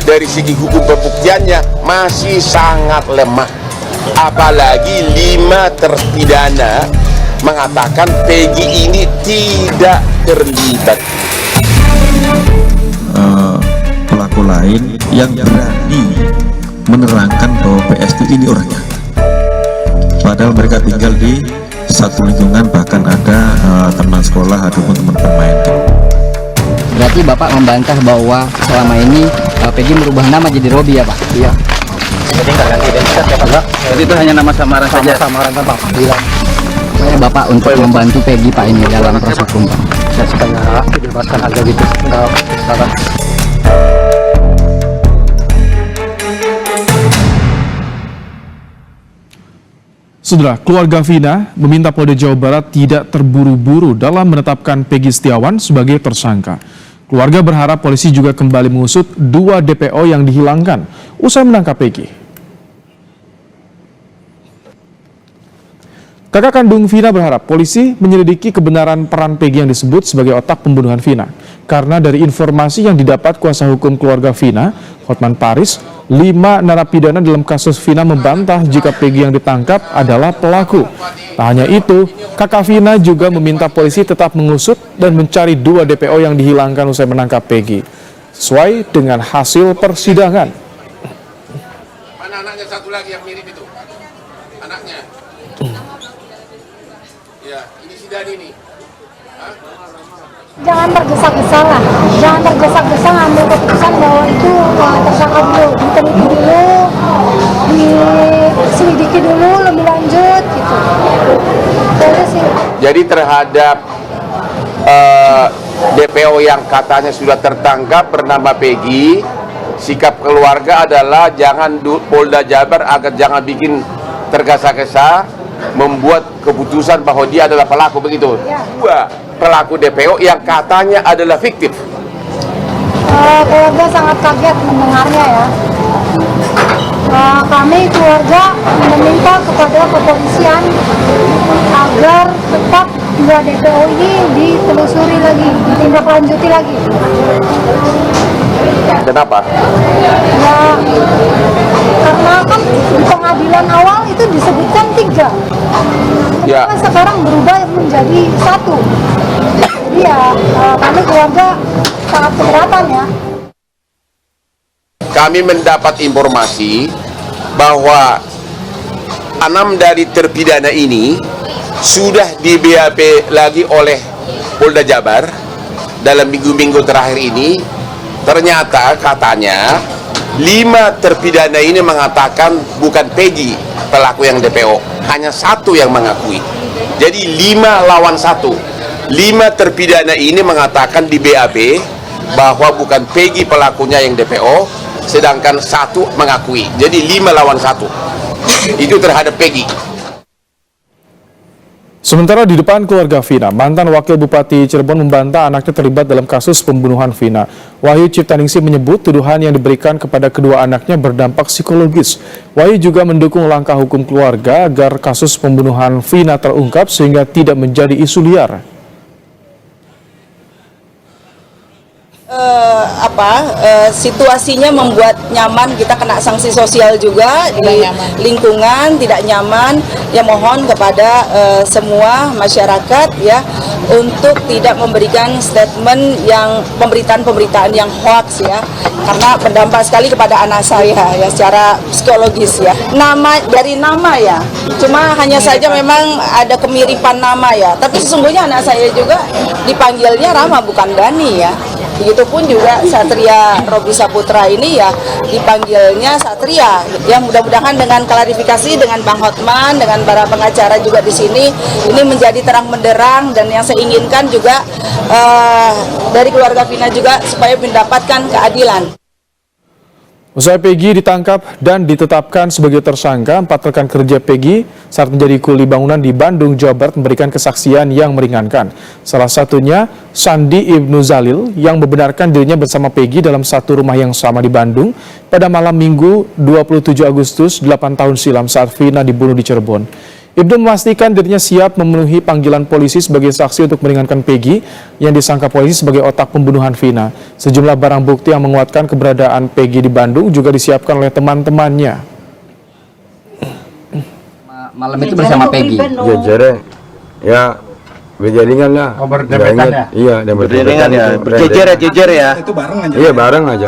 dari segi hukum pembuktiannya masih sangat lemah. Apalagi 5 terpidana mengatakan Peggy ini tidak terlibat. Pelaku lain yang berani menerangkan bahwa PS ini orangnya, padahal mereka tinggal di satu lingkungan, bahkan ada teman sekolah ataupun teman bermain. Berarti Bapak membantah bahwa selama ini Peggy merubah nama jadi Robi ya Pak? Iya. Jadi nggak ganti identitas ya Pak? Jadi itu hanya nama samaran saja? Samaran kan Pak? Iya. Saya Bapak untuk membantu Peggy Pak ini dalam proses hukum Pak. Saya supaya dibebaskan aja gitu. Nggak salah. Saudara, keluarga Vina meminta Polda Jawa Barat tidak terburu-buru dalam menetapkan Peggy Setiawan sebagai tersangka. Keluarga berharap polisi juga kembali mengusut 2 DPO yang dihilangkan usai menangkap Peggy. Kakak kandung Vina berharap polisi menyelidiki kebenaran peran Peggy yang disebut sebagai otak pembunuhan Vina. Karena dari informasi yang didapat kuasa hukum keluarga Vina, Hotman Paris, 5 narapidana dalam kasus Vina membantah jika Peggy yang ditangkap adalah pelaku. Tak hanya itu, kakak Vina juga meminta polisi tetap mengusut dan mencari 2 DPO yang dihilangkan usai menangkap Peggy, sesuai dengan hasil persidangan. Mana anaknya satu lagi yang mirip itu? Anaknya. Ya, ini si Dani nih. Jangan tergesa-gesa lah, jangan tergesa-gesa ngambil keputusan bahwa itu tersangka dulu, diteliti dulu, diselidiki dulu lebih lanjut gitu. Jadi sih. Jadi terhadap DPO yang katanya sudah tertangkap bernama Peggy, sikap keluarga adalah jangan Polda Jabar agar jangan bikin tergesa-gesa membuat keputusan bahwa dia adalah pelaku, begitu. Ya. 2 pelaku DPO yang katanya adalah fiktif. Keluarga sangat kaget mendengarnya ya. Kami keluarga meminta kepada kepolisian agar tetap 2 DPO ini ditelusuri lagi, ditindaklanjuti lagi. Kenapa? Ya, karena kan di pengadilan awal itu disebutkan 3. Ya. Karena sekarang berubah menjadi 1. Jadi ya kami keluarga sangat keberatan ya. Kami mendapat informasi bahwa 6 dari terpidana ini sudah di BAP lagi oleh Polda Jabar dalam minggu-minggu terakhir ini. Ternyata katanya 5 terpidana ini mengatakan bukan Peggy pelaku yang DPO, hanya 1 yang mengakui. Jadi 5 lawan 1. 5 terpidana ini mengatakan di BAP bahwa bukan Peggy pelakunya yang DPO, sedangkan 1 mengakui. Jadi 5 lawan 1. Itu terhadap Peggy. Sementara di depan keluarga Vina, mantan Wakil Bupati Cirebon membantah anaknya terlibat dalam kasus pembunuhan Vina. Wahyu Ciptaningsih menyebut tuduhan yang diberikan kepada kedua anaknya berdampak psikologis. Wahyu juga mendukung langkah hukum keluarga agar kasus pembunuhan Vina terungkap sehingga tidak menjadi isu liar. Situasinya membuat nyaman, kita kena sanksi sosial juga di lingkungan tidak nyaman. Ya mohon kepada semua masyarakat ya untuk tidak memberikan statement yang pemberitaan yang hoax ya, karena berdampak sekali kepada anak saya ya secara psikologis ya. Dari nama ya, cuma hanya saja memang ada kemiripan nama ya, tapi sesungguhnya anak saya juga dipanggilnya Rama bukan Dani ya. Begitupun juga Satria Robi Saputra ini ya dipanggilnya Satria. Ya mudah-mudahan dengan klarifikasi dengan Bang Hotman, dengan para pengacara juga di sini, ini menjadi terang benderang, dan yang saya inginkan juga dari keluarga Vina juga supaya mendapatkan keadilan. Usai Peggy ditangkap dan ditetapkan sebagai tersangka, 4 rekan kerja Peggy saat menjadi kuli bangunan di Bandung, Jawa Barat memberikan kesaksian yang meringankan. Salah satunya Sandi Ibnu Zalil yang membenarkan dirinya bersama Peggy dalam satu rumah yang sama di Bandung pada malam Minggu 27 Agustus 8 tahun silam saat Vina dibunuh di Cirebon. Ibnu memastikan dirinya siap memenuhi panggilan polisi sebagai saksi untuk meringankan Peggy yang disangka polisi sebagai otak pembunuhan Vina. Sejumlah barang bukti yang menguatkan keberadaan Peggy di Bandung juga disiapkan oleh teman-temannya. Malam itu bersama Peggy. Jejer ya berjaringan lah. Oh, berdempetan ya? Iya, Berjaringan ya. Jejer ya. Itu bareng aja. Iya, bareng aja.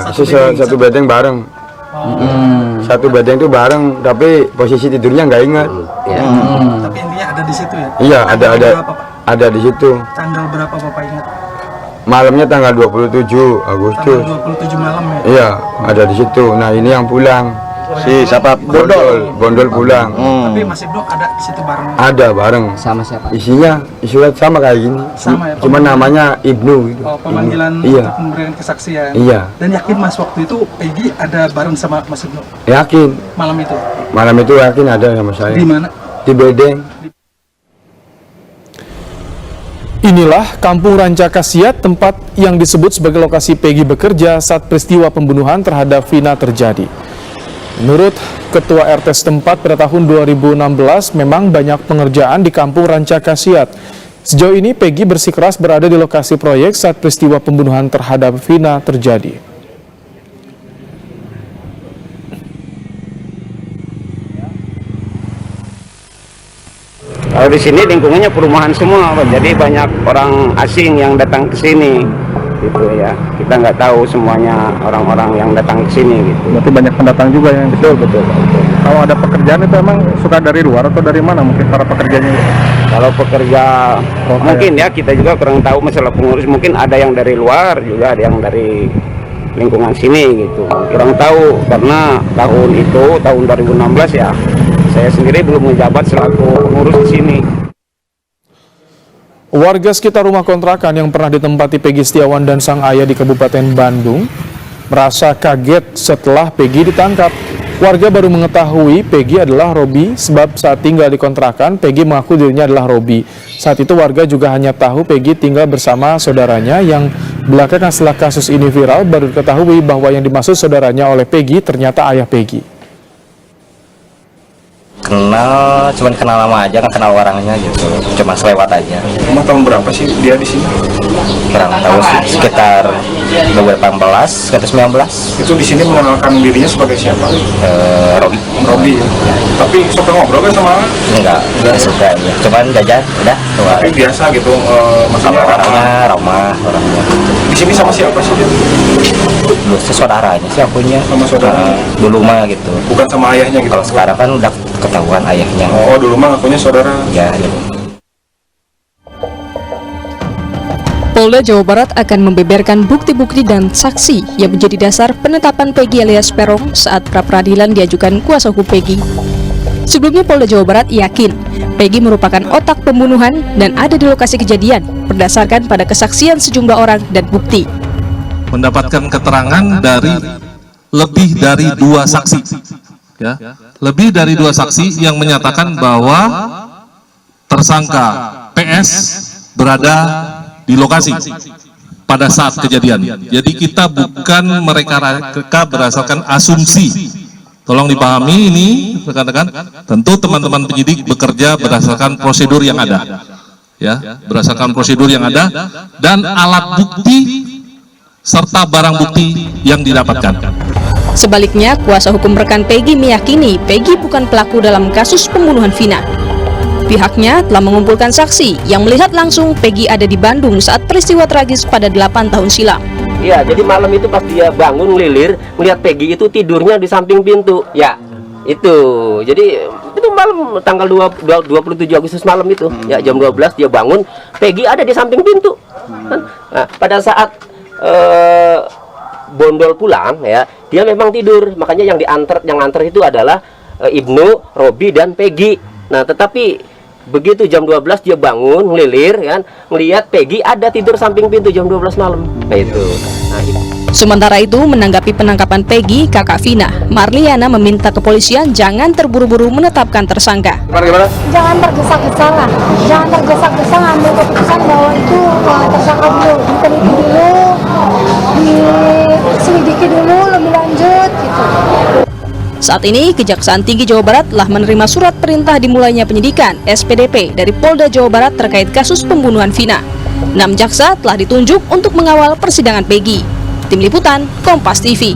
Satu bedeng bareng. Satu bedeng itu bareng, tapi posisi tidurnya nggak ingat. Tapi intinya ada di situ ya? Iya, Berapa, Pak? ada di situ. Tanggal berapa Bapak ingat? Malamnya tanggal 27 Agustus. Tanggal 27 malam ya? Iya, ada di situ. Nah, ini yang pulang. Si siapa? Bondol pulang. Tapi Mas Ibnu ada di situ bareng. Ada bareng. Sama siapa? Isinya sama kayak gini. Sama ya, Cuma namanya Ibnu gitu. Oh, pemanggilan Iya. untuk memberikan kesaksian. Iya. Dan yakin Mas waktu itu Peggy ada bareng sama Mas Ibnu Yakin. malam itu? Malam itu yakin ada sama saya. Di mana? Di bedeng. Inilah Kampung Rancakasiat, tempat yang disebut sebagai lokasi Peggy bekerja saat peristiwa pembunuhan terhadap Vina terjadi. Menurut Ketua RT setempat pada tahun 2016, memang banyak pengerjaan di Kampung Rancakasiat. Sejauh ini Peggy bersikeras berada di lokasi proyek saat peristiwa pembunuhan terhadap Vina terjadi. Kalau di sini lingkungannya perumahan semua, Pak. Jadi banyak orang asing yang datang ke sini, gitu ya. Kita nggak tahu semuanya orang-orang yang datang ke sini, gitu. Berarti banyak pendatang juga yang Betul. Kalau ada pekerjaan itu emang suka dari luar atau dari mana mungkin para pekerjanya? Kalau pekerja mungkin ya kita juga kurang tahu masalah pengurus. Mungkin ada yang dari luar juga, ada yang dari lingkungan sini, gitu. Kurang tahu karena tahun 2016 ya. Saya sendiri belum menjabat selaku pengurus di sini. Warga sekitar rumah kontrakan yang pernah ditempati Peggy Setiawan dan sang ayah di Kabupaten Bandung merasa kaget setelah Peggy ditangkap. Warga baru mengetahui Peggy adalah Robi sebab saat tinggal di kontrakan, Peggy mengaku dirinya adalah Robi. Saat itu warga juga hanya tahu Peggy tinggal bersama saudaranya yang belakangan setelah kasus ini viral baru diketahui bahwa yang dimaksud saudaranya oleh Peggy ternyata ayah Peggy. Cuman kenal lama aja, kan kenal orangnya gitu, cuma selewat aja. Emang tahun berapa sih dia di sini? Kurang tahu sih, sekitar 2018, sekitar 19. Itu di sini mengenalkan dirinya sebagai siapa? Robi. Tapi suka ngobrol kan sama Enggak suka ya, cuman jajan udah. tapi biasa gitu, maksudnya Orangnya ramah, orangnya. di sini sama siapa sih dia? Dulu saudaranya sih akunya. Sama saudara? Dulu mah gitu. Bukan sama ayahnya gitu? Kalau sekarang kan udah ketahuan ayahnya. Oh, dulu mah ngakunya saudara. Ya gitu. Polda Jawa Barat akan membeberkan bukti-bukti dan saksi yang menjadi dasar penetapan Peggy alias Peron saat pra-peradilan diajukan kuasa hukum Peggy. Sebelumnya Polda Jawa Barat yakin Peggy merupakan otak pembunuhan dan ada di lokasi kejadian berdasarkan pada kesaksian sejumlah orang dan bukti. Mendapatkan keterangan dari lebih dari 2 saksi, ya, lebih dari 2 saksi yang menyatakan bahwa tersangka PS berada di lokasi pada saat kejadian. Jadi kita bukan mereka berdasarkan asumsi. Tolong dipahami ini rekan-rekan. Tentu teman-teman penyidik bekerja berdasarkan prosedur yang ada, ya, berdasarkan prosedur yang ada dan alat bukti serta barang bukti yang didapatkan. Sebaliknya, kuasa hukum rekan Peggy meyakini Peggy bukan pelaku dalam kasus pembunuhan Vina. Pihaknya telah mengumpulkan saksi yang melihat langsung Peggy ada di Bandung saat peristiwa tragis pada 8 tahun silam. Iya, jadi malam itu pas dia bangun lilir, melihat Peggy itu tidurnya di samping pintu. Ya, itu. Jadi itu malam tanggal 27 Agustus malam itu, ya jam 12 dia bangun, Peggy ada di samping pintu. Nah, pada saat Bondol pulang, ya, dia memang tidur. Makanya yang antar itu adalah Ibnu, Robi dan Peggy. Nah, tetapi begitu jam 12 dia bangun, ngelilir kan, melihat Peggy ada tidur samping pintu jam 12 malam. Nah, itu. Sementara itu, menanggapi penangkapan Peggy, kakak Vina, Marliana meminta kepolisian jangan terburu-buru menetapkan tersangka. Jangan tergesa-gesa lah, jangan tergesa-gesa ngambil keputusan bahwa itu tersangka dulu, diteliti dulu, diselidiki dulu lebih lanjut gitu. Saat ini, Kejaksaan Tinggi Jawa Barat telah menerima surat perintah dimulainya penyidikan (SPDP) dari Polda Jawa Barat terkait kasus pembunuhan Vina. 6 jaksa telah ditunjuk untuk mengawal persidangan Peggy. Tim Liputan, Kompas TV.